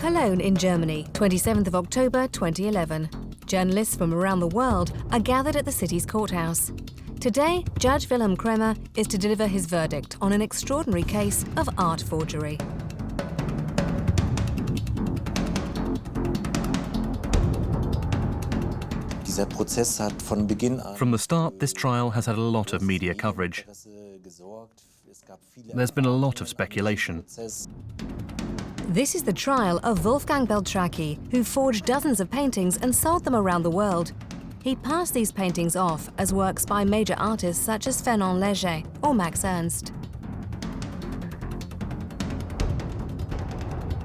Cologne in Germany, 27th of October 2011. Journalists from around the world are gathered at the city's courthouse. Today, Judge Wilhelm Kremer is to deliver his verdict on an extraordinary case of art forgery. From the start, this trial has had a lot of media coverage. There's been a lot of speculation. This is the trial of Wolfgang Beltracchi, who forged dozens of paintings and sold them around the world. He passed these paintings off as works by major artists such as Fernand Léger or Max Ernst.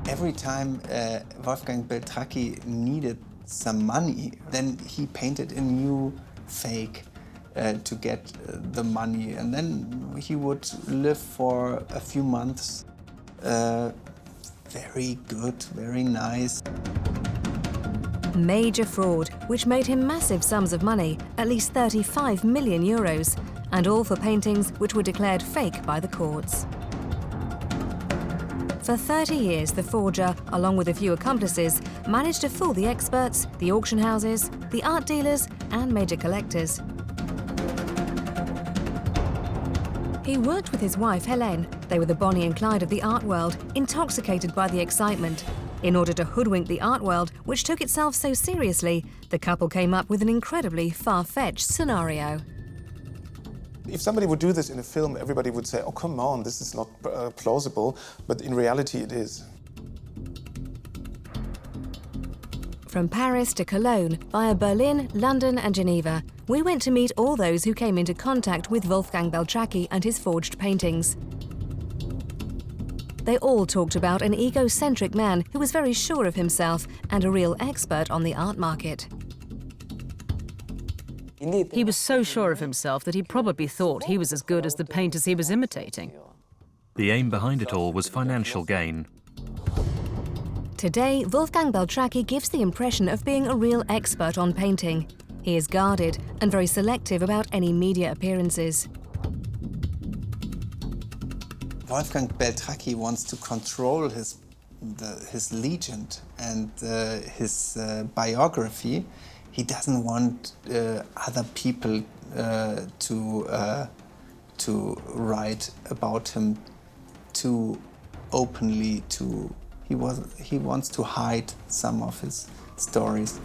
Every time Wolfgang Beltracchi needed some money, then he painted a new fake to get the money, and then he would live for a few months. Very good, very nice. Major fraud, which made him massive sums of money, at least 35 million euros, and all for paintings which were declared fake by the courts. For 30 years, the forger, along with a few accomplices, managed to fool the experts, the auction houses, the art dealers, and major collectors. He worked with his wife, Helene. They were the Bonnie and Clyde of the art world, intoxicated by the excitement. In order to hoodwink the art world, which took itself so seriously, the couple came up with an incredibly far-fetched scenario. If somebody would do this in a film, everybody would say, oh, come on, this is not plausible, but in reality it is. From Paris to Cologne, via Berlin, London and Geneva, we went to meet all those who came into contact with Wolfgang Beltracchi and his forged paintings. They all talked about an egocentric man who was very sure of himself and a real expert on the art market. He was so sure of himself that he probably thought he was as good as the painters he was imitating. The aim behind it all was financial gain. Today, Wolfgang Beltracchi gives the impression of being a real expert on painting. He is guarded and very selective about any media appearances. Wolfgang Beltracchi wants to control his legend and his biography. He doesn't want other people to write about him too openly. He wants to hide some of his stories.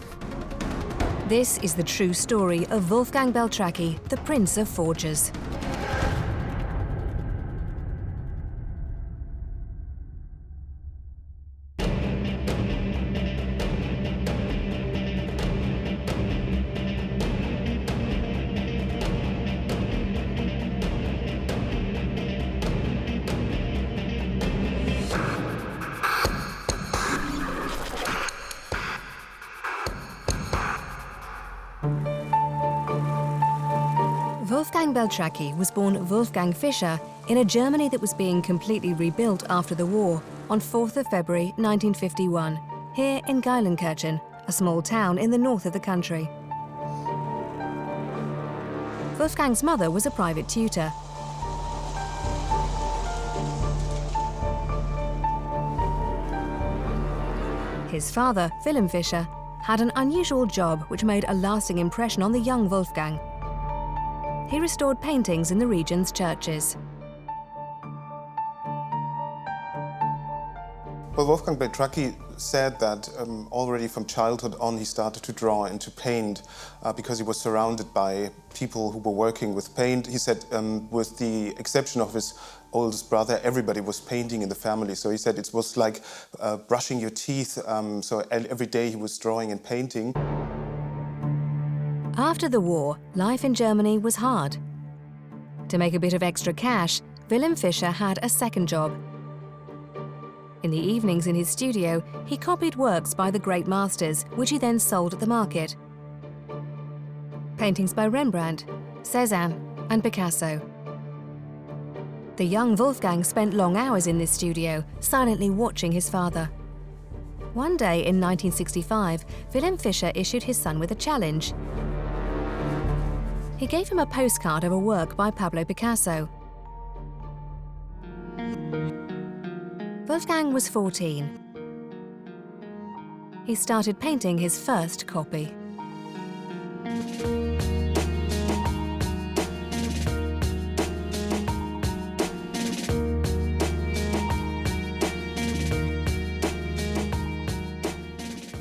This is the true story of Wolfgang Beltracchi, the Prince of Forgers. Wolfgang Beltracchi was born Wolfgang Fischer in a Germany that was being completely rebuilt after the war on 4th of February 1951, here in Geilenkirchen, a small town in the north of the country. Wolfgang's mother was a private tutor. His father, Wilhelm Fischer, had an unusual job which made a lasting impression on the young Wolfgang. He restored paintings in the region's churches. Well, Wolfgang Beltracchi said that already from childhood on he started to draw and to paint because he was surrounded by people who were working with paint. He said with the exception of his oldest brother, everybody was painting in the family. So he said it was like brushing your teeth. So every day he was drawing and painting. After the war, life in Germany was hard. To make a bit of extra cash, Wilhelm Fischer had a second job. In the evenings in his studio, he copied works by the great masters, which he then sold at the market. Paintings by Rembrandt, Cézanne and Picasso. The young Wolfgang spent long hours in this studio, silently watching his father. One day in 1965, Wilhelm Fischer issued his son with a challenge. He gave him a postcard of a work by Pablo Picasso. Wolfgang was 14. he started painting his first copy.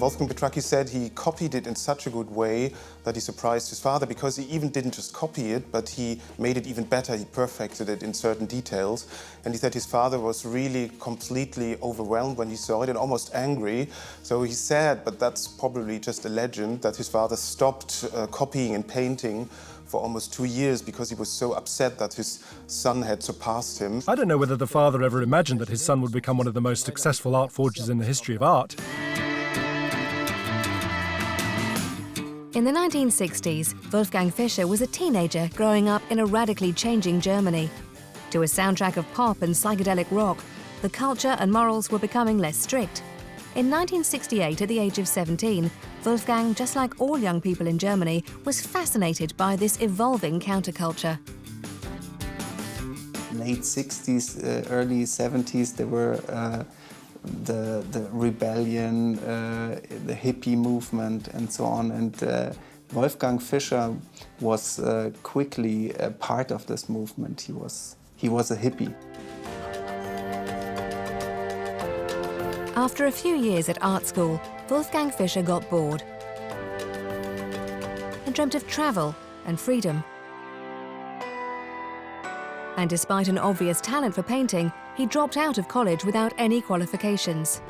Wolfgang Beltracchi said he copied it in such a good way that he surprised his father, because he even didn't just copy it, but he made it even better. He perfected it in certain details. And he said his father was really completely overwhelmed when he saw it and almost angry. So he said, but that's probably just a legend, that his father stopped copying and painting for almost 2 years because he was so upset that his son had surpassed him. I don't know whether the father ever imagined that his son would become one of the most successful art forgers in the history of art. In the 1960s, Wolfgang Fischer was a teenager growing up in a radically changing Germany. To a soundtrack of pop and psychedelic rock, the culture and morals were becoming less strict. In 1968, at the age of 17, Wolfgang, just like all young people in Germany, was fascinated by this evolving counterculture. Late 60s, early 70s, there were the rebellion, the hippie movement, and so on. And Wolfgang Fischer was quickly a part of this movement. He was a hippie. After a few years at art school, Wolfgang Fischer got bored and dreamt of travel and freedom. And despite an obvious talent for painting, he dropped out of college without any qualifications.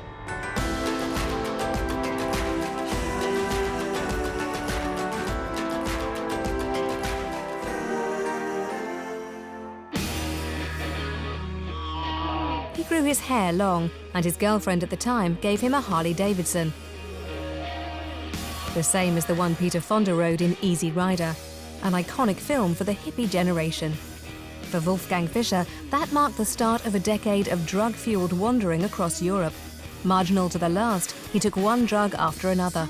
He grew his hair long, and his girlfriend at the time gave him a Harley Davidson, the same as the one Peter Fonda rode in Easy Rider, an iconic film for the hippie generation. For Wolfgang Fischer, that marked the start of a decade of drug-fueled wandering across Europe. Marginal to the last, he took one drug after another.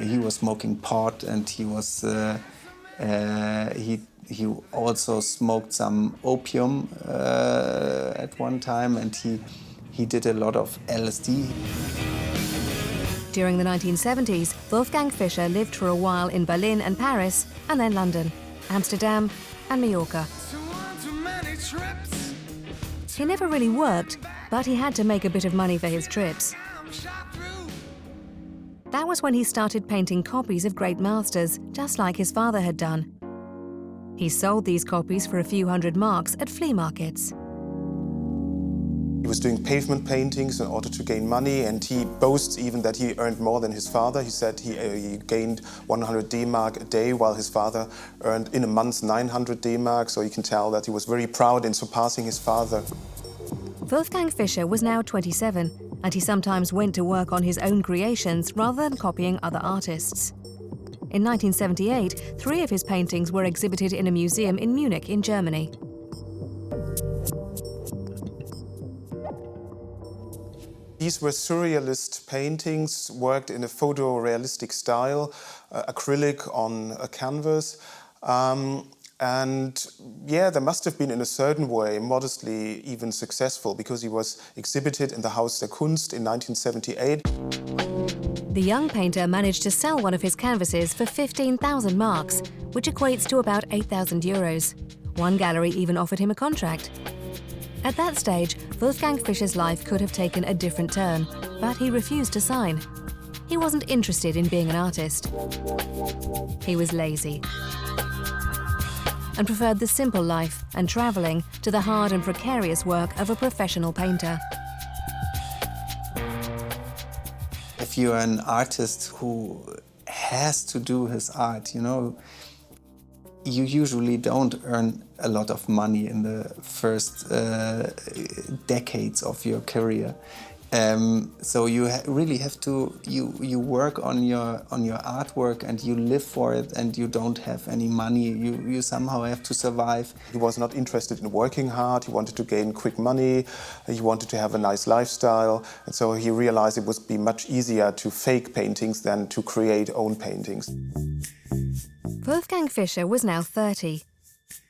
He was smoking pot, and he was he also smoked some opium at one time, and he did a lot of LSD. During the 1970s, Wolfgang Fischer lived for a while in Berlin and Paris, and then London, Amsterdam and Mallorca. He never really worked, but he had to make a bit of money for his trips. That was when he started painting copies of great masters, just like his father had done. He sold these copies for a few hundred marks at flea markets. He was doing pavement paintings in order to gain money, and he boasts even that he earned more than his father. He said he gained 100 D-Mark a day, while his father earned in a month 900 D-Mark, so you can tell that he was very proud in surpassing his father. Wolfgang Fischer was now 27, and he sometimes went to work on his own creations rather than copying other artists. In 1978, 3 of his paintings were exhibited in a museum in Munich in Germany. These were surrealist paintings, worked in a photorealistic style, acrylic on a canvas. And yeah, there must have been, in a certain way, modestly even successful, because he was exhibited in the Haus der Kunst in 1978. The young painter managed to sell one of his canvases for 15,000 marks, which equates to about 8,000 euros. One gallery even offered him a contract. At that stage, Wolfgang Fischer's life could have taken a different turn, but he refused to sign. He wasn't interested in being an artist. He was lazy and preferred the simple life and traveling to the hard and precarious work of a professional painter. If you're an artist who has to do his art, you usually don't earn a lot of money in the first decades of your career. So you really have to you work on your artwork, and you live for it, and you don't have any money. You somehow have to survive. He was not interested in working hard. He wanted to gain quick money. He wanted to have a nice lifestyle, and so he realized it would be much easier to fake paintings than to create own paintings. Wolfgang Fischer was now 30.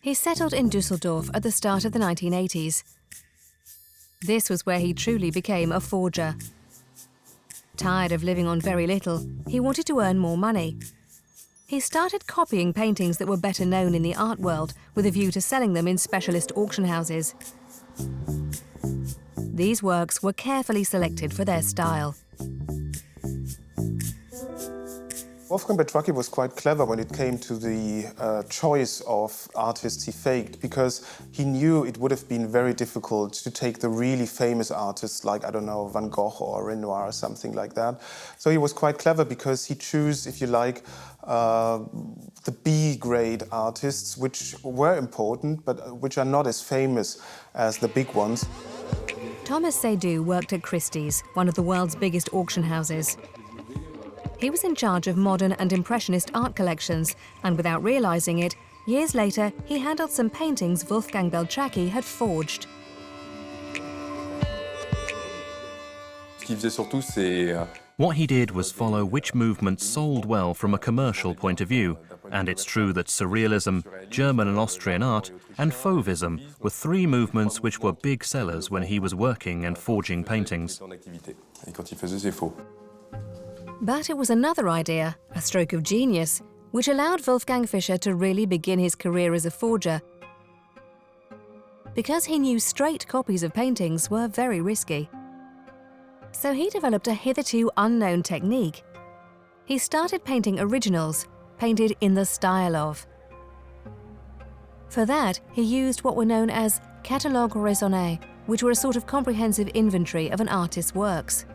He settled in Düsseldorf at the start of the 1980s. This was where he truly became a forger. Tired of living on very little, he wanted to earn more money. He started copying paintings that were better known in the art world with a view to selling them in specialist auction houses. These works were carefully selected for their style. Wolfgang Beltracchi was quite clever when it came to the choice of artists he faked, because he knew it would have been very difficult to take the really famous artists like, I don't know, Van Gogh or Renoir or something like that. So he was quite clever because he chose, if you like, the B-grade artists, which were important, but which are not as famous as the big ones. Thomas Seydoux worked at Christie's, one of the world's biggest auction houses. He was in charge of modern and impressionist art collections, and without realizing it, years later, he handled some paintings Wolfgang Beltracchi had forged. What he did was follow which movements sold well from a commercial point of view, and it's true that Surrealism, German and Austrian art, and Fauvism were three movements which were big sellers when he was working and forging paintings. But it was another idea, a stroke of genius, which allowed Wolfgang Fischer to really begin his career as a forger. Because he knew straight copies of paintings were very risky. So he developed a hitherto unknown technique. He started painting originals, painted in the style of. For that, he used what were known as catalogues raisonnés, which were a sort of comprehensive inventory of an artist's works.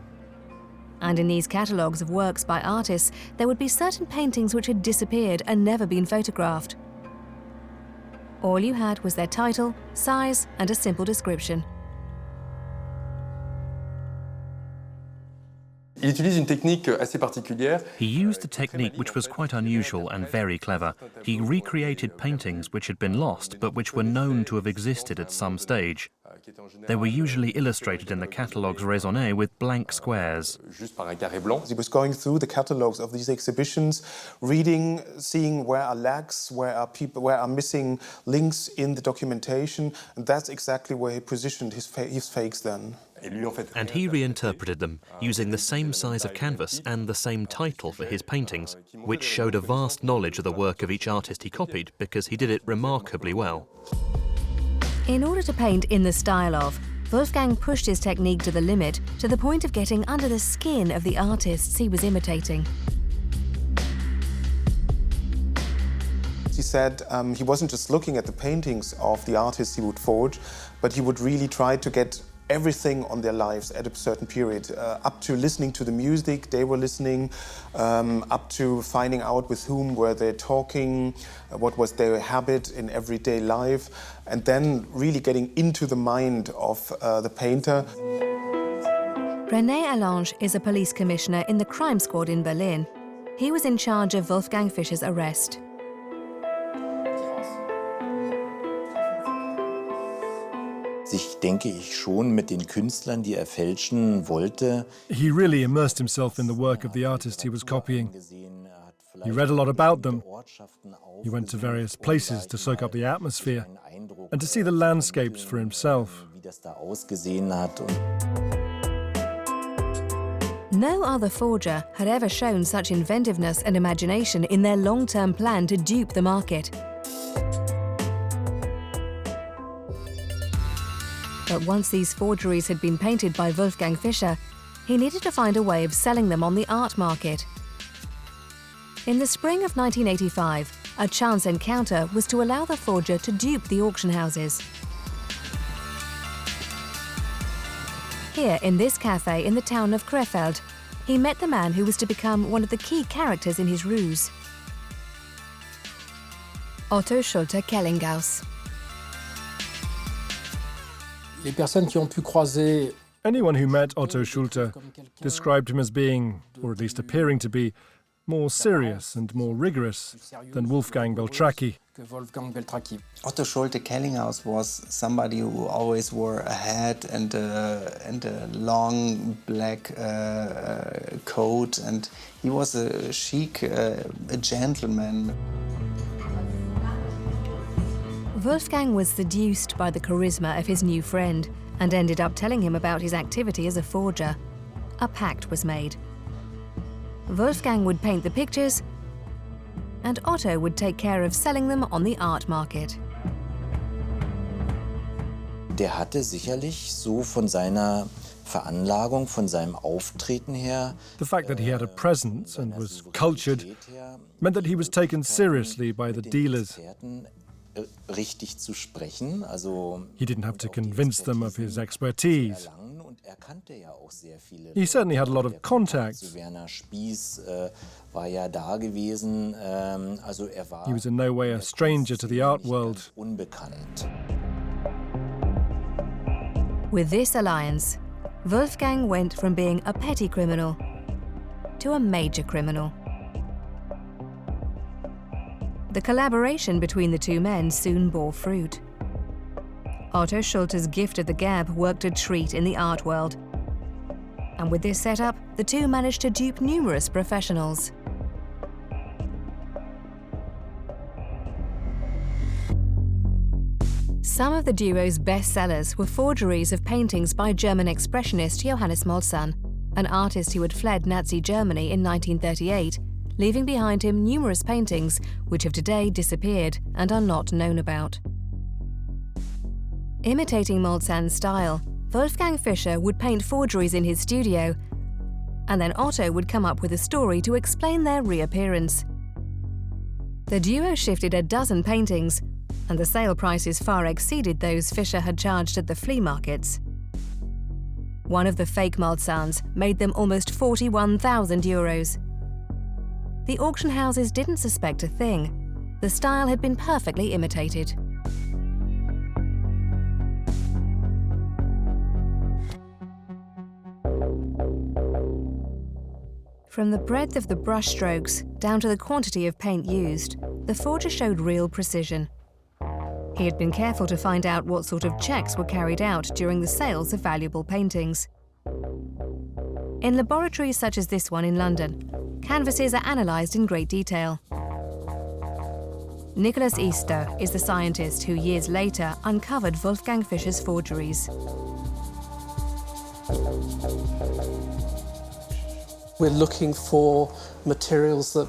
And in these catalogues of works by artists, there would be certain paintings which had disappeared and never been photographed. All you had was their title, size, and a simple description. He used a technique which was quite unusual and very clever. He recreated paintings which had been lost but which were known to have existed at some stage. They were usually illustrated in the catalogues raisonnés with blank squares. He was going through the catalogues of these exhibitions, reading, seeing where are lacks, where are missing links in the documentation, and that's exactly where he positioned his fakes then. And he reinterpreted them, using the same size of canvas and the same title for his paintings, which showed a vast knowledge of the work of each artist he copied, because he did it remarkably well. In order to paint in the style of, Wolfgang pushed his technique to the limit, to the point of getting under the skin of the artists he was imitating. He said he wasn't just looking at the paintings of the artists he would forge, but he would really try to get everything on their lives at a certain period, up to listening to the music they were listening, up to finding out with whom were they talking, what was their habit in everyday life, and then really getting into the mind of the painter. René Allange is a police commissioner in the crime squad in Berlin. He was in charge of Wolfgang Fischer's arrest. Sich, denke ich, schon mit den Künstlern, die fälschen wollte. He really immersed himself in the work of the artist he was copying. He read a lot about them. He went to various places to soak up the atmosphere and to see the landscapes for himself. Wie das da ausgesehen hat. No other forger had ever shown such inventiveness and imagination in their long-term plan to dupe the market. But once these forgeries had been painted by Wolfgang Fischer, he needed to find a way of selling them on the art market. In the spring of 1985, a chance encounter was to allow the forger to dupe the auction houses. Here, in this cafe in the town of Krefeld, he met the man who was to become one of the key characters in his ruse. Otto Schulte-Kellinghaus. Anyone who met Otto Schulte described him as being, or at least appearing to be, more serious and more rigorous than Wolfgang Beltracchi. Otto Schulte-Kellinghaus was somebody who always wore a hat and a long black coat, and he was a chic, a gentleman. Wolfgang was seduced by the charisma of his new friend and ended up telling him about his activity as a forger. A pact was made. Wolfgang would paint the pictures, and Otto would take care of selling them on the art market. Der hatte sicherlich so von seiner Veranlagung, von seinem Auftreten her. The fact that he had a presence and was cultured meant that he was taken seriously by the dealers. Richtig zu sprechen, also He didn't have to convince them of his expertise. He certainly had a lot of contacts. Werner Spieß war ja da gewesen, also war He was in no way a stranger to the art world. unbekannt. With this alliance, Wolfgang went from being a petty criminal to a major criminal. The collaboration between the two men soon bore fruit. Otto Schulte's gift of the gab worked a treat in the art world. And with this setup, the two managed to dupe numerous professionals. Some of the duo's best sellers were forgeries of paintings by German expressionist Johannes Moltmann, an artist who had fled Nazi Germany in 1938, leaving behind him numerous paintings which have today disappeared and are not known about. Imitating Moltmann's style, Wolfgang Fischer would paint forgeries in his studio, and then Otto would come up with a story to explain their reappearance. The duo shifted a dozen paintings, and the sale prices far exceeded those Fischer had charged at the flea markets. One of the fake Moltmanns made them almost 41,000 euros. The auction houses didn't suspect a thing. The style had been perfectly imitated. From the breadth of the brushstrokes down to the quantity of paint used, the forger showed real precision. He had been careful to find out what sort of checks were carried out during the sales of valuable paintings. In laboratories such as this one in London, canvases are analysed in great detail. Nicholas Easter is the scientist who years later uncovered Wolfgang Fischer's forgeries. We're looking for materials that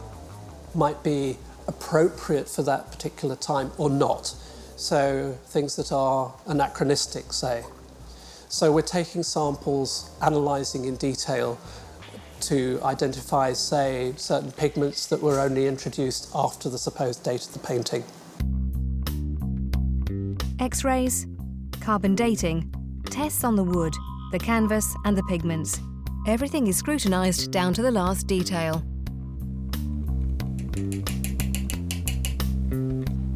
might be appropriate for that particular time or not. So things that are anachronistic, say. So we're taking samples, analysing in detail to identify, say, certain pigments that were only introduced after the supposed date of the painting. X-rays, carbon dating, tests on the wood, the canvas and the pigments. Everything is scrutinised down to the last detail.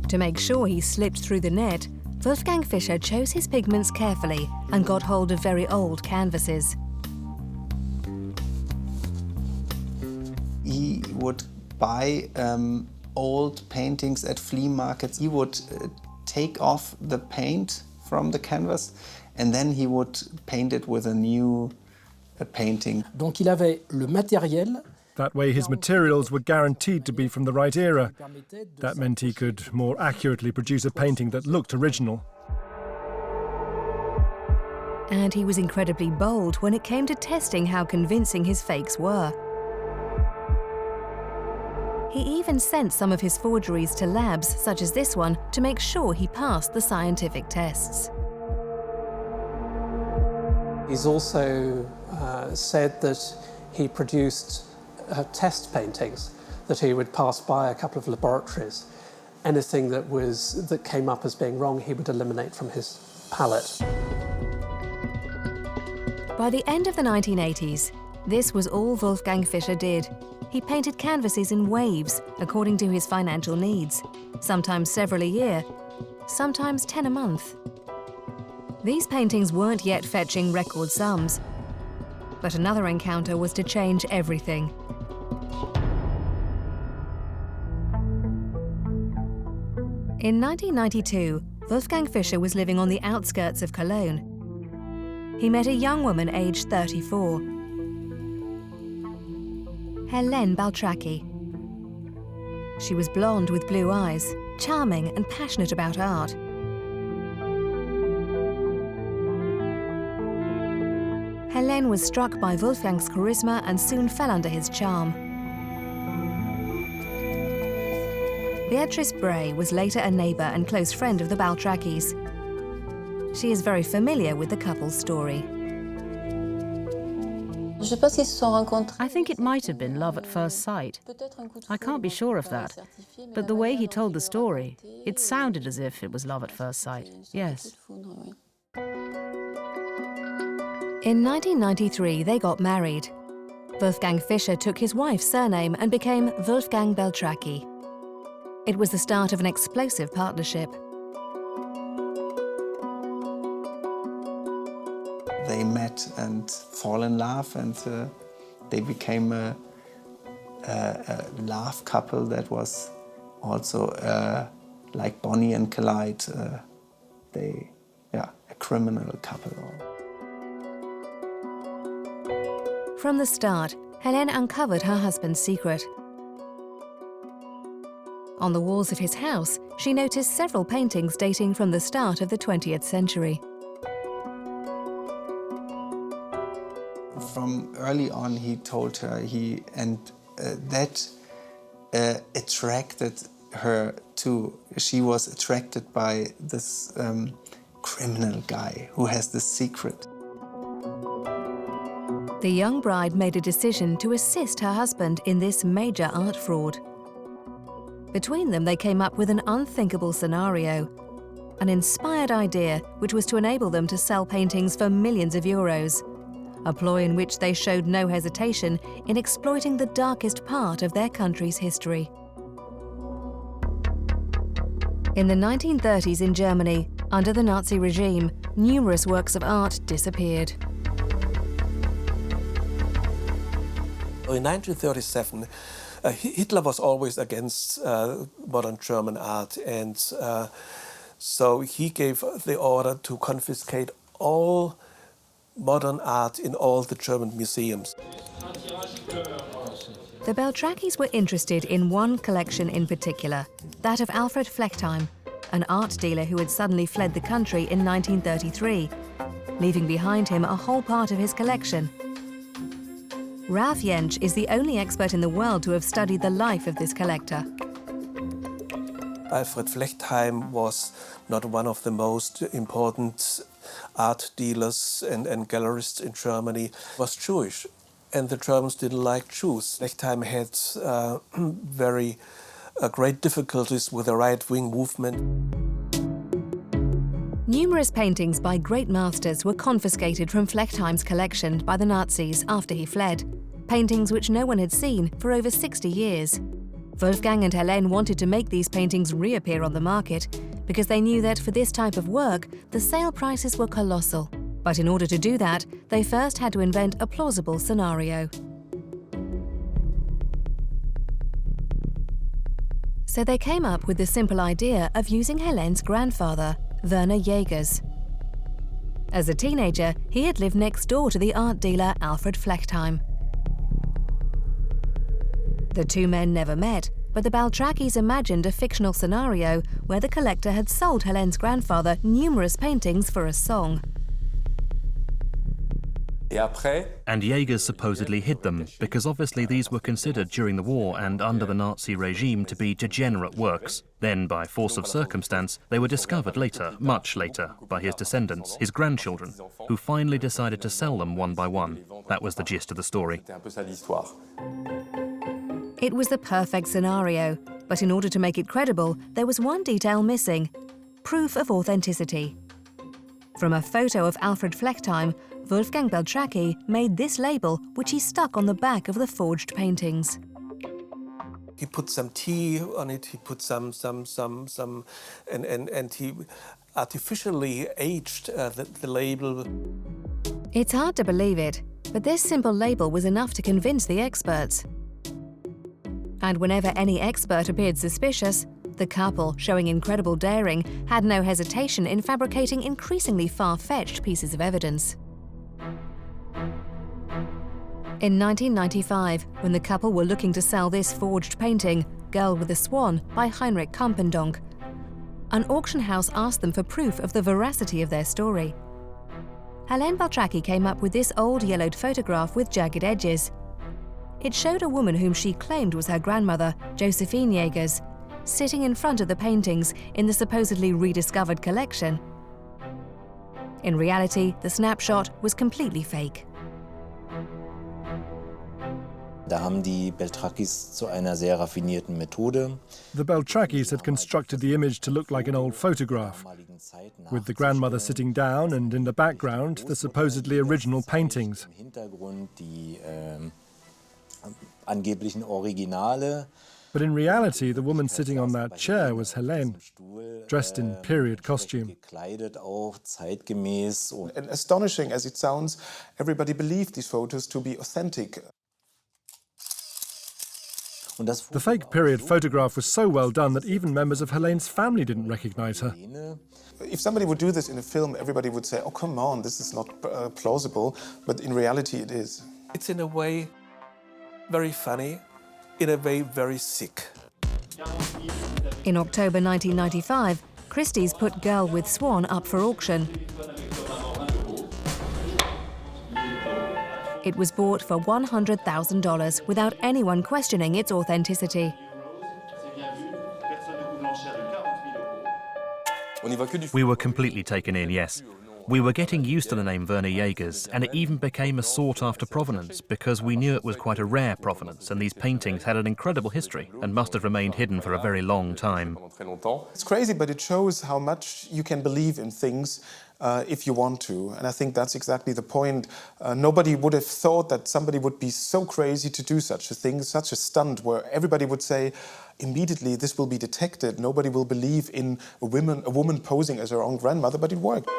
To make sure he slipped through the net, Wolfgang Fischer chose his pigments carefully and got hold of very old canvases. He would buy old paintings at flea markets. He would take off the paint from the canvas and then he would paint it with a new painting. Donc il avait le matériel. That way his materials were guaranteed to be from the right era. That meant he could more accurately produce a painting that looked original. And he was incredibly bold when it came to testing how convincing his fakes were. He even sent some of his forgeries to labs, such as this one, to make sure he passed the scientific tests. He's also said that he produced test paintings that he would pass by a couple of laboratories. Anything that came up as being wrong, he would eliminate from his palette. By the end of the 1980s, this was all Wolfgang Fischer did. He painted canvases in waves, according to his financial needs, sometimes several a year, sometimes 10 a month. These paintings weren't yet fetching record sums, but another encounter was to change everything. In 1992, Wolfgang Fischer was living on the outskirts of Cologne. He met a young woman aged 34, Helene Beltracchi. She was blonde with blue eyes, charming and passionate about art. Helene was struck by Wolfgang's charisma and soon fell under his charm. Beatrice Bray was later a neighbour and close friend of the Beltracchis. She is very familiar with the couple's story. I think it might have been love at first sight. I can't be sure of that. But the way he told the story, it sounded as if it was love at first sight. Yes. In 1993, they got married. Wolfgang Fischer took his wife's surname and became Wolfgang Beltracchi. It was the start of an explosive partnership. They met and fall in love, and they became a love couple that was also like Bonnie and Clyde. A criminal couple. From the start, Helene uncovered her husband's secret. On the walls of his house, she noticed several paintings dating from the start of the 20th century. From early on, he told her that attracted her too. She was attracted by this criminal guy who has the secret. The young bride made a decision to assist her husband in this major art fraud. Between them, they came up with an unthinkable scenario, an inspired idea which was to enable them to sell paintings for millions of euros, a ploy in which they showed no hesitation in exploiting the darkest part of their country's history. In the 1930s in Germany, under the Nazi regime, numerous works of art disappeared. In 1937, Hitler was always against modern German art, and so he gave the order to confiscate all modern art in all the German museums. The Beltracchis were interested in one collection in particular, that of Alfred Flechtheim, an art dealer who had suddenly fled the country in 1933, leaving behind him a whole part of his collection. Ralph Jentsch is the only expert in the world to have studied the life of this collector. Alfred Flechtheim was not one of the most important art dealers and gallerists in Germany. He was Jewish, and the Germans didn't like Jews. Flechtheim had great difficulties with the right-wing movement. Numerous paintings by great masters were confiscated from Flechtheim's collection by the Nazis after he fled, paintings which no one had seen for over 60 years. Wolfgang and Helene wanted to make these paintings reappear on the market because they knew that for this type of work, the sale prices were colossal. But in order to do that, they first had to invent a plausible scenario. So they came up with the simple idea of using Helene's grandfather, Werner Jägers. As a teenager, he had lived next door to the art dealer Alfred Flechtheim. The two men never met, but the Beltracchis imagined a fictional scenario where the collector had sold Helene's grandfather numerous paintings for a song. And Jägers supposedly hid them, because obviously these were considered during the war and under the Nazi regime to be degenerate works. Then, by force of circumstance, they were discovered later, much later, by his descendants, his grandchildren, who finally decided to sell them one by one. That was the gist of the story. It was the perfect scenario, but in order to make it credible, there was one detail missing: proof of authenticity. From a photo of Alfred Flechtheim, Wolfgang Beltracchi made this label, which he stuck on the back of the forged paintings. He put some tea on it, he put some and he artificially aged the label. It's hard to believe it, but this simple label was enough to convince the experts. And whenever any expert appeared suspicious, the couple, showing incredible daring, had no hesitation in fabricating increasingly far-fetched pieces of evidence. In 1995, when the couple were looking to sell this forged painting, Girl with a Swan, by Heinrich Kampendonck, an auction house asked them for proof of the veracity of their story. Helene Beltracchi came up with this old yellowed photograph with jagged edges. It showed a woman whom she claimed was her grandmother, Josephine Jägers, sitting in front of the paintings in the supposedly rediscovered collection. In reality, the snapshot was completely fake. Da haben die Beltracchis zu einer sehr raffinierten Methode. The Beltracchis had constructed the image to look like an old photograph, with the grandmother sitting down and in the background the supposedly original paintings. Im Hintergrund die angeblichen Originale. But in reality, the woman sitting on that chair was Helene, dressed in period costume. Gekleidet auch, zeitgemäß. And astonishing as it sounds, everybody believed these photos to be authentic. The fake period photograph was so well done that even members of Helene's family didn't recognize her. If somebody would do this in a film, everybody would say, oh, come on, this is not plausible. But in reality, it is. It's in a way very funny, in a way very sick. In October 1995, Christie's put Girl with Swan up for auction. It was bought for $100,000 without anyone questioning its authenticity. We were completely taken in, yes. We were getting used to the name Werner Jägers, and it even became a sought-after provenance because we knew it was quite a rare provenance, and these paintings had an incredible history and must have remained hidden for a very long time. It's crazy, but it shows how much you can believe in things if you want to. And I think that's exactly the point. Nobody would have thought that somebody would be so crazy to do such a thing, such a stunt, where everybody would say, immediately this will be detected. Nobody will believe in a woman posing as her own grandmother, but it worked.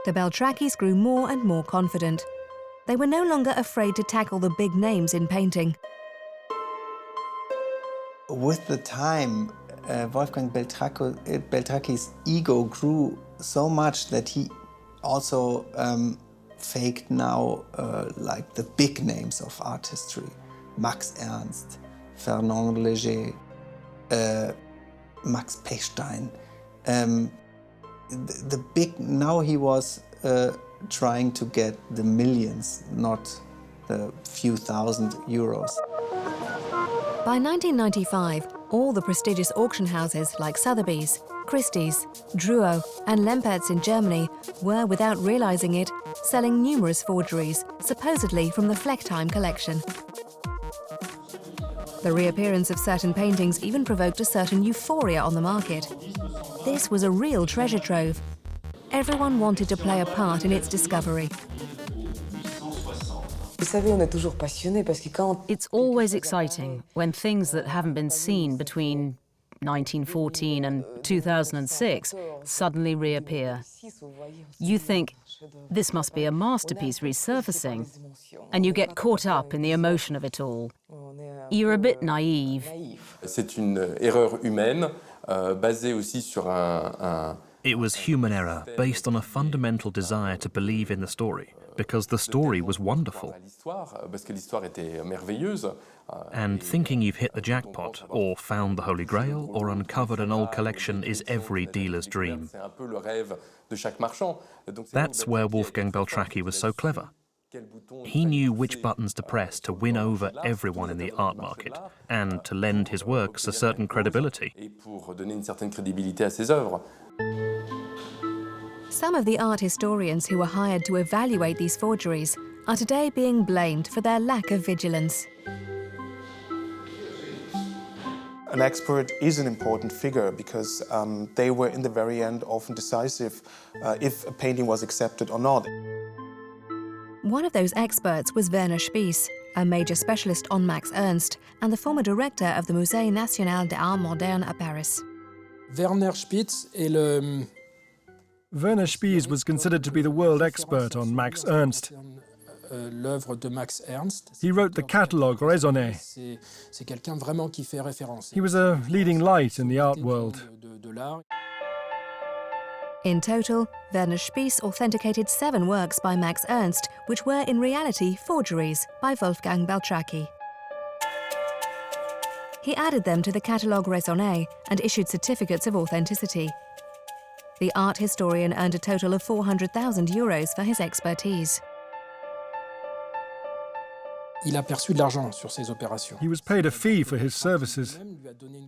The Beltracchis grew more and more confident. They were no longer afraid to tackle the big names in painting. With the time, Wolfgang Beltracchi's ego grew so much that he also faked now like the big names of art history. Max Ernst, Fernand Léger, Max Pechstein. The big, now he was trying to get the millions, not the few thousand euros. By 1995, all the prestigious auction houses like Sotheby's, Christie's, Drouot and Lempertz in Germany were, without realizing it, selling numerous forgeries, supposedly from the Fleckheim collection. The reappearance of certain paintings even provoked a certain euphoria on the market. This was a real treasure trove. Everyone wanted to play a part in its discovery. It's always exciting when things that haven't been seen between 1914 and 2006 suddenly reappear. You think, this must be a masterpiece resurfacing, and you get caught up in the emotion of it all. You're a bit naive. C'est une erreur humaine, basée aussi sur un... It was human error based on a fundamental desire to believe in the story, because the story was wonderful. And thinking you've hit the jackpot, or found the Holy Grail, or uncovered an old collection is every dealer's dream. That's where Wolfgang Beltracchi was so clever. He knew which buttons to press to win over everyone in the art market, and to lend his works a certain credibility. Some of the art historians who were hired to evaluate these forgeries are today being blamed for their lack of vigilance. An expert is an important figure because they were in the very end often decisive if a painting was accepted or not. One of those experts was Werner Spies, a major specialist on Max Ernst and the former director of the Musée National des Arts Modernes at Paris. Werner Spies was considered to be the world expert on Max Ernst. He wrote the catalogue raisonné. He was a leading light in the art world. In total, Werner Spies authenticated 7 works by Max Ernst, which were in reality forgeries by Wolfgang Beltracchi. He added them to the catalogue raisonné and issued certificates of authenticity. the art historian earned a total of 400,000 euros for his expertise. Il a perçu de l'argent sur ces opérations. He was paid a fee for his services.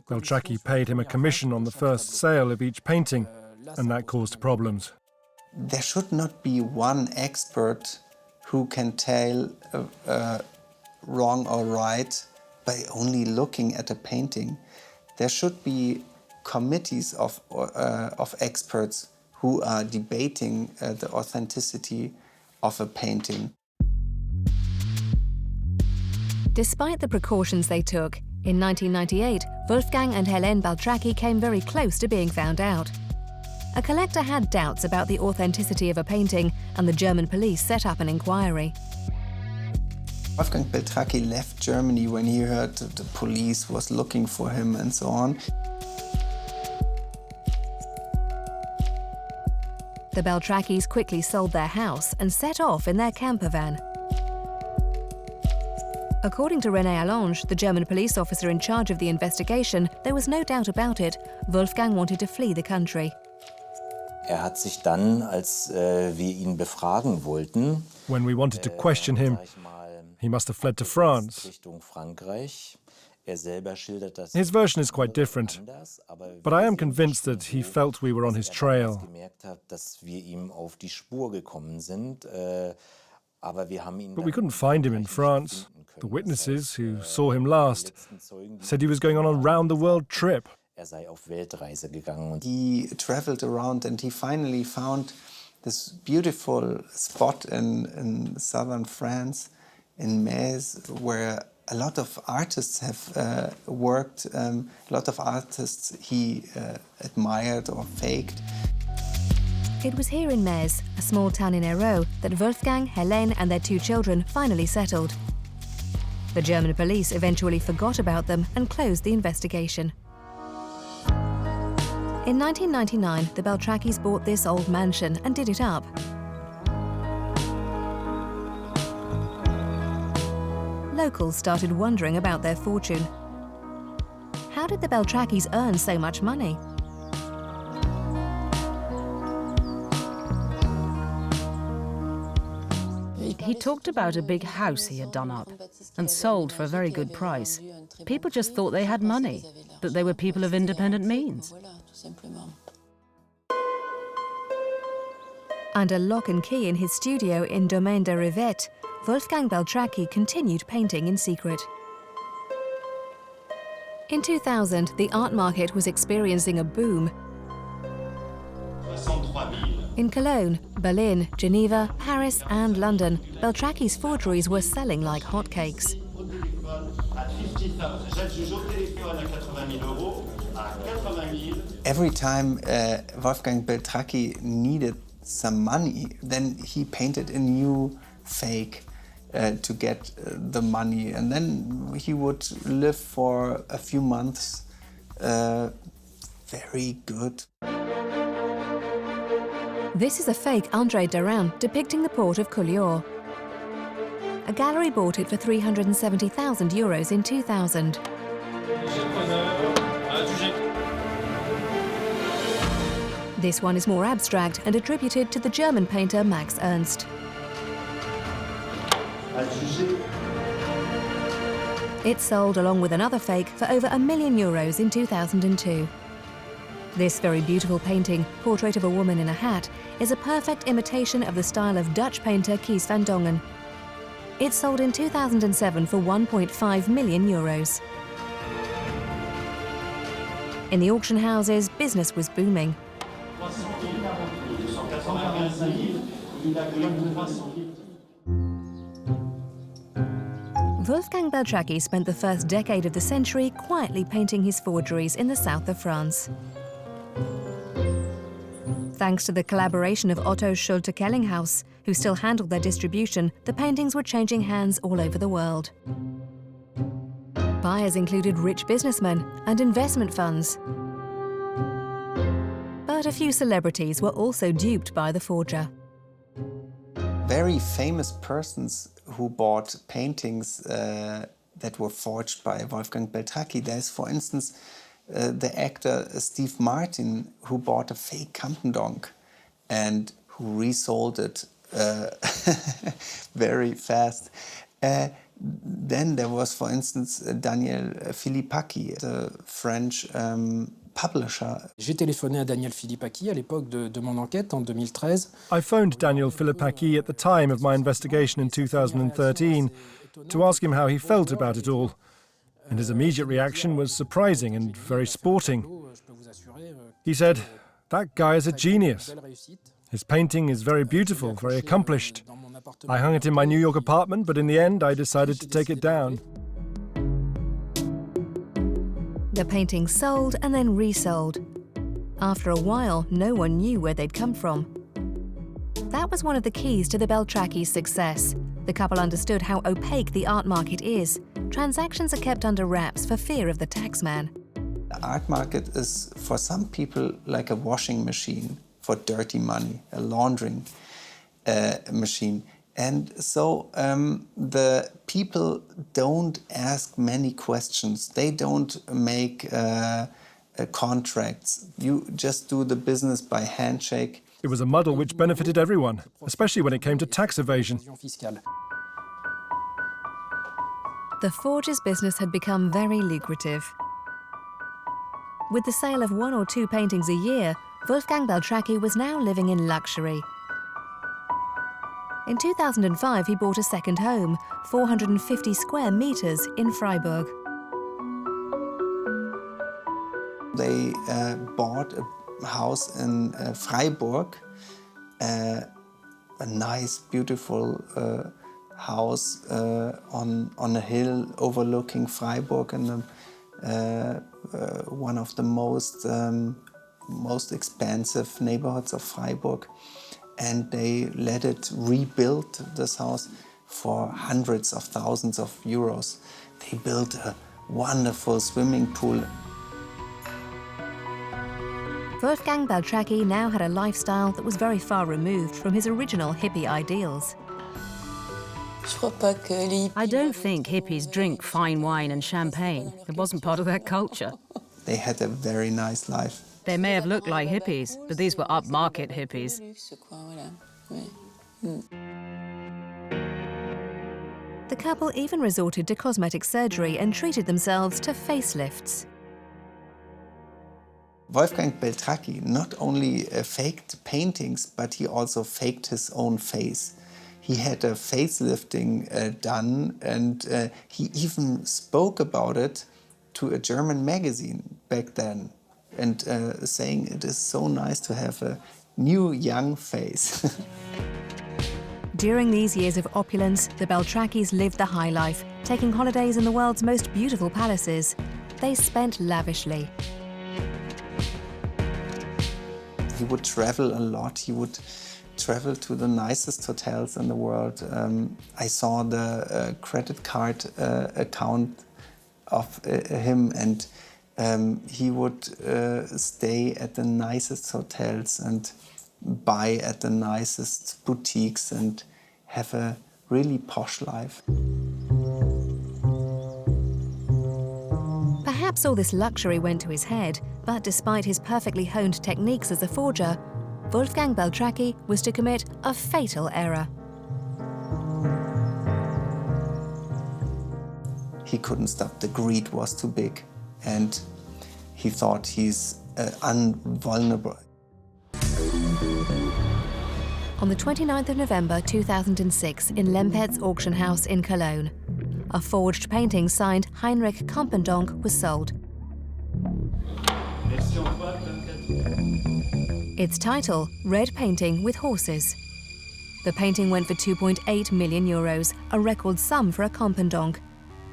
Beltracchi paid him a commission on the first sale of each painting, and that caused problems. There should not be one expert who can tell wrong or right by only looking at a painting. There should be committees of experts who are debating the authenticity of a painting. Despite the precautions they took, in 1998, Wolfgang and Helene Beltracchi came very close to being found out. A collector had doubts about the authenticity of a painting, and the German police set up an inquiry. Wolfgang Beltracchi left Germany when he heard the police was looking for him and so on. The Beltracchis quickly sold their house and set off in their camper van. According to René Allange, the German police officer in charge of the investigation, there was no doubt about it. Wolfgang wanted to flee the country. Hat sich dann, als wir ihn befragen wollten, when we wanted to question him, he must have fled to France. Richtung Frankreich. His version is quite different, but I am convinced that he felt we were on his trail. But we couldn't find him in France. The witnesses who saw him last said he was going on a round-the-world trip. He traveled around and he finally found this beautiful spot in southern France, in Metz, where a lot of artists have worked, a lot of artists he admired or faked. It was here in Metz, a small town in Hérault, that Wolfgang, Helene and their 2 children finally settled. The German police eventually forgot about them and closed the investigation. In 1999, the Beltracchis bought this old mansion and did it up. Locals started wondering about their fortune. How did the Beltracchis earn so much money? He talked about a big house he had done up and sold for a very good price. People just thought they had money, that they were people of independent means. Under lock and key in his studio in Domaine de Rivette, Wolfgang Beltracchi continued painting in secret. In 2000, the art market was experiencing a boom. In Cologne, Berlin, Geneva, Paris and London, Beltracchi's forgeries were selling like hotcakes. Every time Wolfgang Beltracchi needed some money, then he painted a new fake to get the money, and then he would live for a few months very good. This is a fake André Derain depicting the port of Collioure. A gallery bought it for 370,000 euros in 2000. This one is more abstract and attributed to the German painter Max Ernst. It sold along with another fake for over €1 million in 2002. This very beautiful painting, Portrait of a Woman in a Hat, is a perfect imitation of the style of Dutch painter Kees van Dongen. It sold in 2007 for €1.5 million. In the auction houses, business was booming. Wolfgang Beltracchi spent the first decade of the century quietly painting his forgeries in the south of France. Thanks to the collaboration of Otto Schulte-Kellinghaus, who still handled their distribution, the paintings were changing hands all over the world. Buyers included rich businessmen and investment funds. But a few celebrities were also duped by the forger. Very famous persons who bought paintings that were forged by Wolfgang Beltracchi. There's, for instance, the actor Steve Martin, who bought a fake Campendonk and who resold it very fast. Then there was, for instance, Daniel Philippaki, the French publisher. J'ai téléphoné à Daniel Philippaki à l'époque de mon enquête en 2013. I phoned Daniel Philippaki at the time of my investigation in 2013 to ask him how he felt about it all. And his immediate reaction was surprising and very sporting. He said, "That guy is a genius. His painting is very beautiful, very accomplished. I hung it in my New York apartment, but in the end I decided to take it down." The paintings sold and then resold. After a while, no one knew where they'd come from. That was one of the keys to the Beltracchi's success. The couple understood how opaque the art market is. Transactions are kept under wraps for fear of the taxman. The art market is, for some people, like a washing machine for dirty money, a laundering machine. And so the people don't ask many questions. They don't make contracts. You just do the business by handshake. It was a muddle which benefited everyone, especially when it came to tax evasion. The forger's business had become very lucrative. With the sale of 1 or 2 paintings a year, Wolfgang Beltracchi was now living in luxury. In 2005, he bought a second home, 450 square meters in Freiburg. They bought a house in Freiburg, a nice, beautiful house on a hill overlooking Freiburg, and one of the most expensive neighborhoods of Freiburg. And they let it rebuild this house for hundreds of thousands of euros. They built a wonderful swimming pool. Wolfgang Beltracchi now had a lifestyle that was very far removed from his original hippie ideals. I don't think hippies drink fine wine and champagne. It wasn't part of their culture. They had a very nice life. They may have looked like hippies, but these were upmarket hippies. The couple even resorted to cosmetic surgery and treated themselves to facelifts. Wolfgang Beltracchi not only faked paintings, but he also faked his own face. He had a facelifting done, and he even spoke about it to a German magazine back then, and saying it is so nice to have a new young face. During these years of opulence, the Beltracchis lived the high life, taking holidays in the world's most beautiful palaces. They spent lavishly. He would travel a lot. He would travel to the nicest hotels in the world. I saw the credit card account of him, and he would stay at the nicest hotels and buy at the nicest boutiques and have a really posh life. Perhaps all this luxury went to his head, but despite his perfectly honed techniques as a forger, Wolfgang Beltracchi was to commit a fatal error. He couldn't stop. The greed was too big, and he thought he's invulnerable. On the 29th of November 2006 in Lempert's auction house in Cologne, a forged painting signed Heinrich Campendonk was sold. Its title, Red Painting with Horses. The painting went for 2.8 million euros, a record sum for a Campendonk.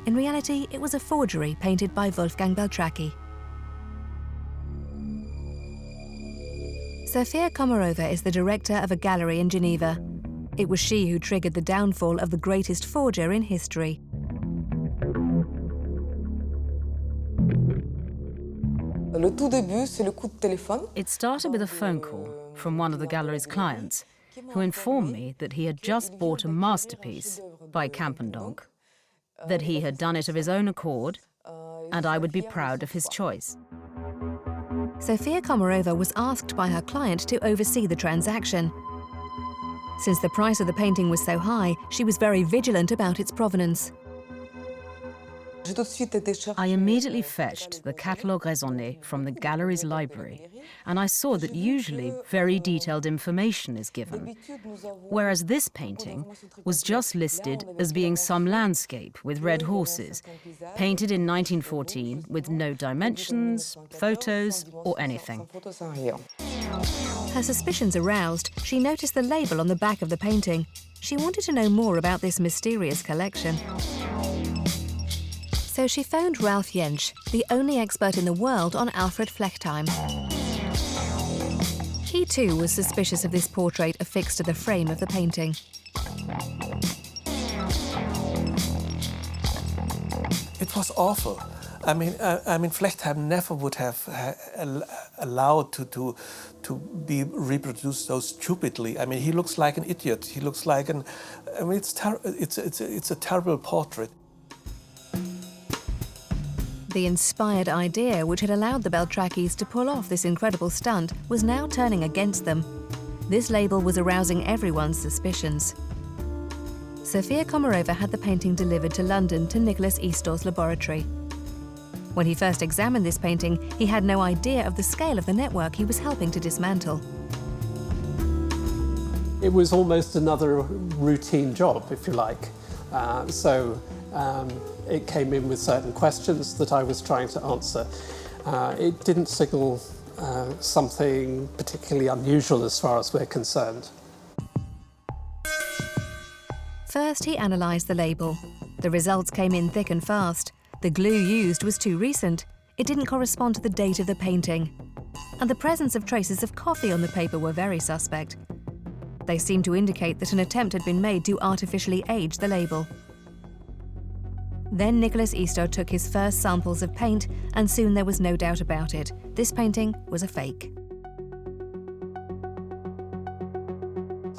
In reality, it was a forgery painted by Wolfgang Beltracchi. Sofia Komarova is the director of a gallery in Geneva. It was she who triggered the downfall of the greatest forger in history. It started with a phone call from one of the gallery's clients, who informed me that he had just bought a masterpiece by Campendonk, that he had done it of his own accord, and I would be proud of his choice. Sofia Komarova was asked by her client to oversee the transaction. Since the price of the painting was so high, she was very vigilant about its provenance. I immediately fetched the catalogue raisonné from the gallery's library, and I saw that usually very detailed information is given, whereas this painting was just listed as being some landscape with red horses, painted in 1914 with no dimensions, photos, or anything. Her suspicions aroused, she noticed the label on the back of the painting. She wanted to know more about this mysterious collection. So she phoned Ralph Jentsch, the only expert in the world on Alfred Flechtheim. He too was suspicious of this portrait affixed to the frame of the painting. It was awful. I mean, Flechtheim never would have allowed to be reproduced so stupidly. I mean, he looks like an idiot. He looks like an. I mean, it's a terrible portrait. The inspired idea which had allowed the Beltracchis to pull off this incredible stunt was now turning against them. This label was arousing everyone's suspicions. Sofia Komarova had the painting delivered to London to Nicholas Eastor's laboratory. When he first examined this painting, he had no idea of the scale of the network he was helping to dismantle. It was almost another routine job, if you like. It came in with certain questions that I was trying to answer. It didn't signal something particularly unusual as far as we're concerned. First, he analysed the label. The results came in thick and fast. The glue used was too recent. It didn't correspond to the date of the painting. And the presence of traces of coffee on the paper were very suspect. They seemed to indicate that an attempt had been made to artificially age the label. Then Nicholas Eastor took his first samples of paint, and soon there was no doubt about it. This painting was a fake.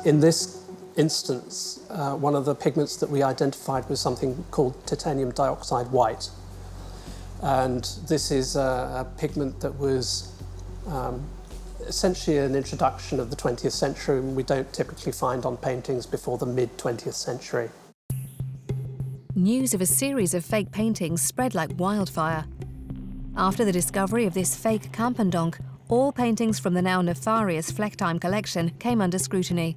In this instance, one of the pigments that we identified was something called titanium dioxide white. And this is a pigment that was essentially an introduction of the 20th century, and we don't typically find on paintings before the mid-20th century. News of a series of fake paintings spread like wildfire. After the discovery of this fake Campendonk, all paintings from the now nefarious Flechtheim collection came under scrutiny.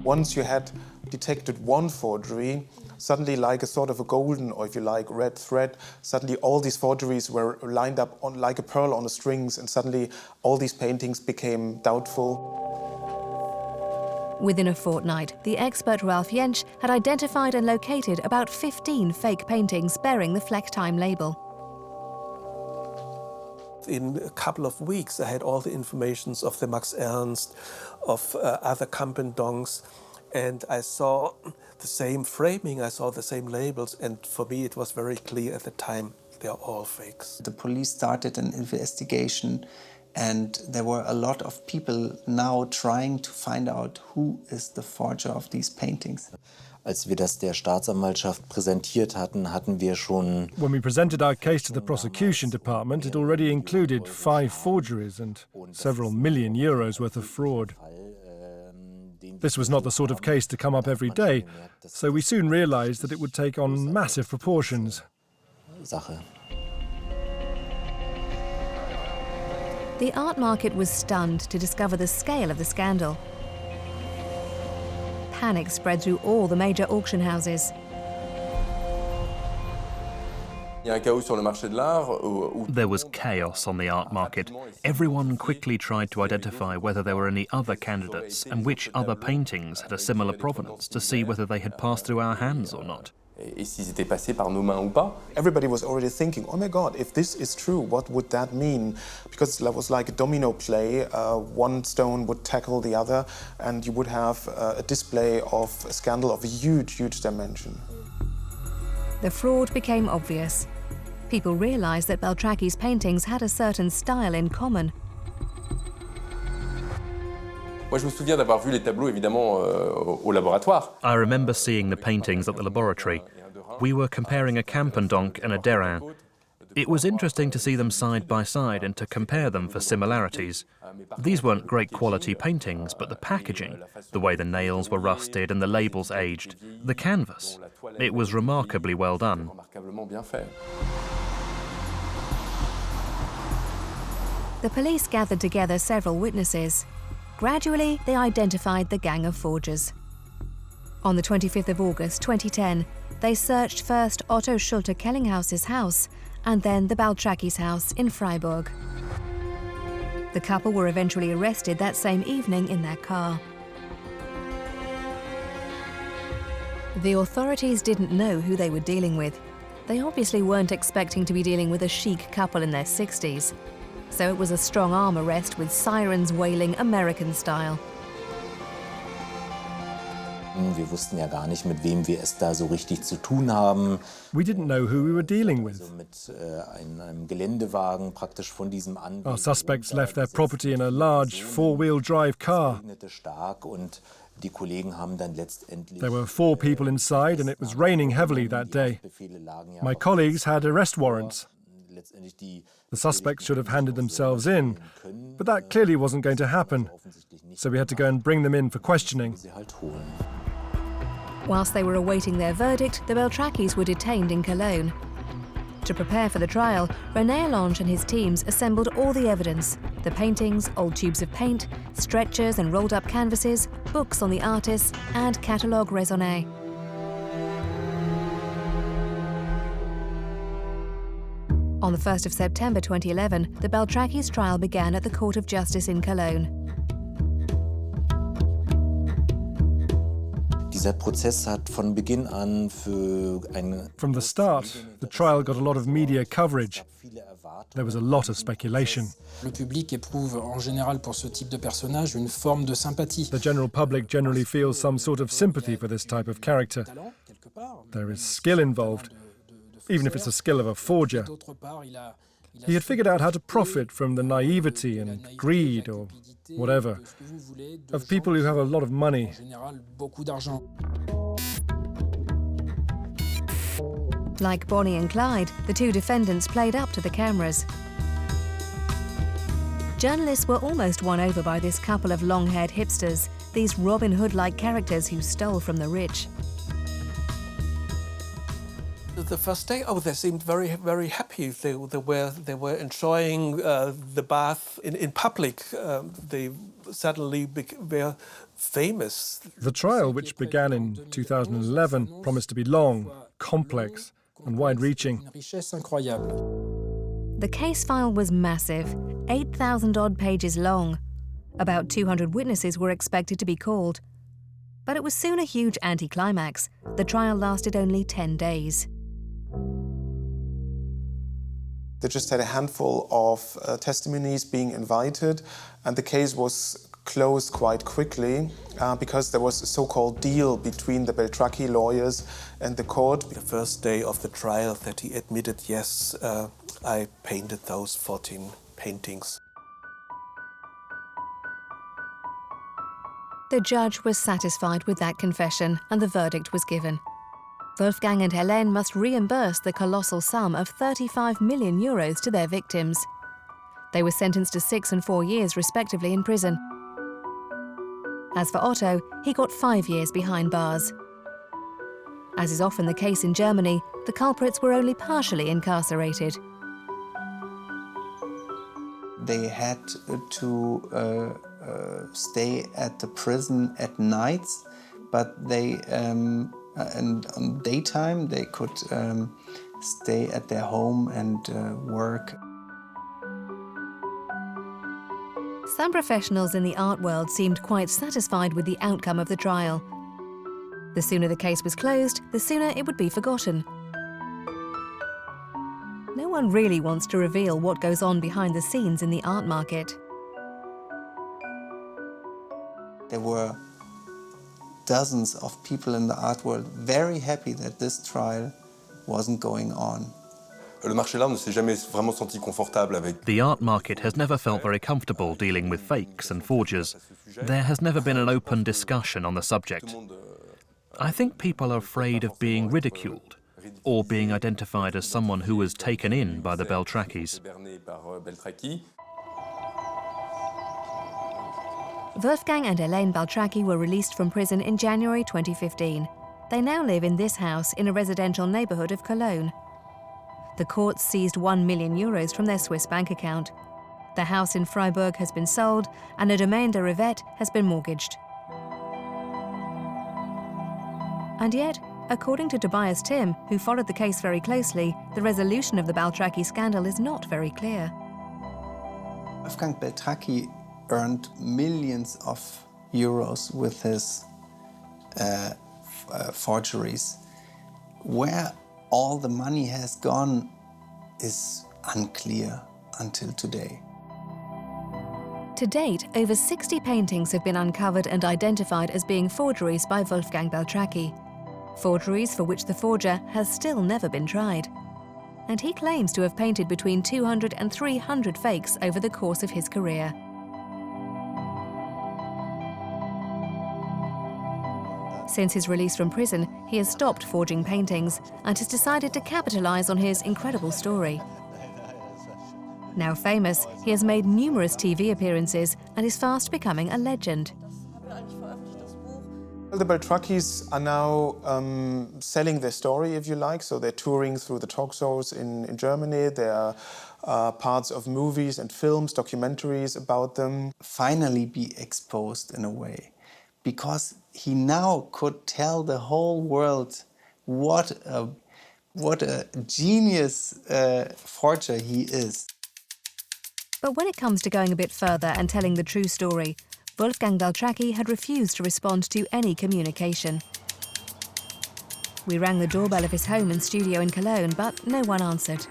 Once you had detected one forgery, suddenly like a sort of a golden, or if you like, red thread, suddenly all these forgeries were lined up on, like a pearl on the strings, and suddenly all these paintings became doubtful. Within a fortnight, the expert Ralph Jentsch had identified and located about 15 fake paintings bearing the Flechtheim label. In a couple of weeks, I had all the informations of the Max Ernst, of other Campendonks, and I saw the same framing, I saw the same labels, and for me it was very clear at the time they are all fakes. The police started an investigation, and there were a lot of people now trying to find out who is the forger of these paintings. Als wir das der Staatsanwaltschaft präsentiert hatten, hatten wir schon... When we presented our case to the prosecution department, it already included 5 forgeries and several million euros worth of fraud. This was not the sort of case to come up every day, so we soon realized that it would take on massive proportions. Sache. The art market was stunned to discover the scale of the scandal. Panic spread through all the major auction houses. There was chaos on the art market. Everyone quickly tried to identify whether there were any other candidates and which other paintings had a similar provenance to see whether they had passed through our hands or not. Everybody was already thinking, oh my God, if this is true, what would that mean? Because it was like a domino play. One stone would tackle the other, and you would have a display of a scandal of a huge, huge dimension. The fraud became obvious. People realized that Beltracchi's paintings had a certain style in common. I remember seeing the paintings at the laboratory. We were comparing a Campendonk and a Derain. It was interesting to see them side by side and to compare them for similarities. These weren't great quality paintings, but the packaging, the way the nails were rusted and the labels aged, the canvas, it was remarkably well done. The police gathered together several witnesses. Gradually, they identified the gang of forgers. On the 25th of August 2010, they searched first Otto Schulte-Kellinghaus's house and then the Beltracchi's house in Freiburg. The couple were eventually arrested that same evening in their car. The authorities didn't know who they were dealing with. They obviously weren't expecting to be dealing with a chic couple in their 60s. So it was a strong-arm arrest with sirens wailing American style. Wir wussten ja gar nicht, mit wem wir es da so richtig zu tun haben. We didn't know who we were dealing with. Mit einem Geländewagen praktisch von diesem Anwesen. Our suspects left their property in a large four-wheel drive car. Und die Kollegen haben dann letztendlich There were 4 people inside and it was raining heavily that day. My colleagues had arrest warrants. The suspects should have handed themselves in, but that clearly wasn't going to happen, so we had to go and bring them in for questioning. Whilst they were awaiting their verdict, the Beltracchis were detained in Cologne. To prepare for the trial, René Allange and his teams assembled all the evidence: the paintings, old tubes of paint, stretchers and rolled-up canvases, books on the artists, and catalogue raisonné. On the 1st of September 2011, the Beltracchi's trial began at the Court of Justice in Cologne. Dieser Prozess hat von Beginn an für eine From the start, the trial got a lot of media coverage. There was a lot of speculation. Le public éprouve en général pour ce type de personnage une forme de sympathie. The general public generally feels some sort of sympathy for this type of character. There is skill involved, even if it's the skill of a forger. He had figured out how to profit from the naivety and greed, or whatever, of people who have a lot of money. Like Bonnie and Clyde, the 2 defendants played up to the cameras. Journalists were almost won over by this couple of long-haired hipsters, these Robin Hood-like characters who stole from the rich. The first day, they seemed very, very happy. They were enjoying the bath in public. They suddenly were famous. The trial, which began in 2011, promised to be long, complex, and wide-reaching. The case file was massive, 8,000-odd pages long. About 200 witnesses were expected to be called. But it was soon a huge anticlimax. The trial lasted only 10 days. They just had a handful of testimonies being invited, and the case was closed quite quickly because there was a so-called deal between the Beltracchi lawyers and the court. The first day of the trial that he admitted, yes, I painted those 14 paintings. The judge was satisfied with that confession and the verdict was given. Wolfgang and Helene must reimburse the colossal sum of 35 million euros to their victims. They were sentenced to 6 and 4 years respectively in prison. As for Otto, he got 5 years behind bars. As is often the case in Germany, the culprits were only partially incarcerated. They had to stay at the prison at nights, but they and on daytime they could stay at their home and work. Some professionals in the art world seemed quite satisfied with the outcome of the trial. The sooner the case was closed, the sooner it would be forgotten. No one really wants to reveal what goes on behind the scenes in the art market. There were dozens of people in the art world very happy that this trial wasn't going on. Le marché de l'art ne s'est jamais vraiment senti confortable avec. The art market has never felt very comfortable dealing with fakes and forgers. There has never been an open discussion on the subject. I think people are afraid of being ridiculed, or being identified as someone who was taken in by the Beltracchis. Wolfgang and Elaine Beltracchi were released from prison in January 2015. They now live in this house in a residential neighbourhood of Cologne. The courts seized €1 million from their Swiss bank account. The house in Freiburg has been sold and a domain de Rivette has been mortgaged. And yet, according to Tobias Timm, who followed the case very closely, the resolution of the Beltracchi scandal is not very clear. Wolfgang Beltracchi earned millions of euros with his forgeries. Where all the money has gone is unclear until today. To date, over 60 paintings have been uncovered and identified as being forgeries by Wolfgang Beltracchi. Forgeries for which the forger has still never been tried. And he claims to have painted between 200 and 300 fakes over the course of his career. Since his release from prison, he has stopped forging paintings and has decided to capitalize on his incredible story. Now famous, he has made numerous TV appearances and is fast becoming a legend. The Beltracchis are now selling their story, if you like, so they're touring through the talk shows in Germany. There are parts of movies and films, documentaries about them. Finally be exposed in a way, because he now could tell the whole world what a genius forger he is. But when it comes to going a bit further and telling the true story, Wolfgang Beltracchi had refused to respond to any communication. We rang the doorbell of his home and studio in Cologne, but no one answered.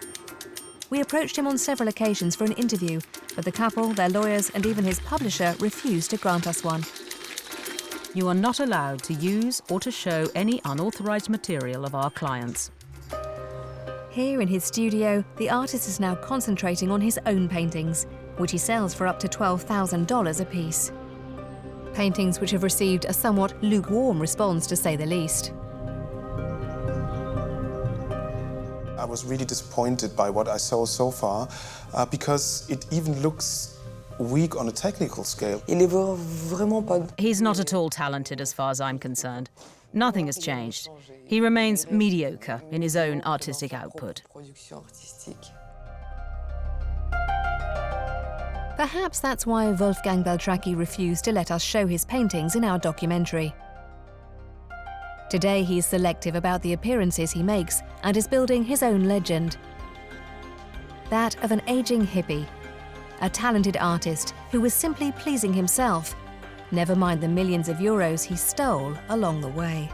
We approached him on several occasions for an interview, but the couple, their lawyers, and even his publisher refused to grant us one. You are not allowed to use or to show any unauthorized material of our clients. Here in his studio, the artist is now concentrating on his own paintings, which he sells for up to $12,000 apiece. Paintings which have received a somewhat lukewarm response, to say the least. I was really disappointed by what I saw so far, because it even looks weak on a technical scale. He's not at all talented as far as I'm concerned. Nothing has changed. He remains mediocre in his own artistic output. Perhaps that's why Wolfgang Beltracchi refused to let us show his paintings in our documentary. Today he's selective about the appearances he makes and is building his own legend. That of an aging hippie, a talented artist who was simply pleasing himself, never mind the millions of euros he stole along the way.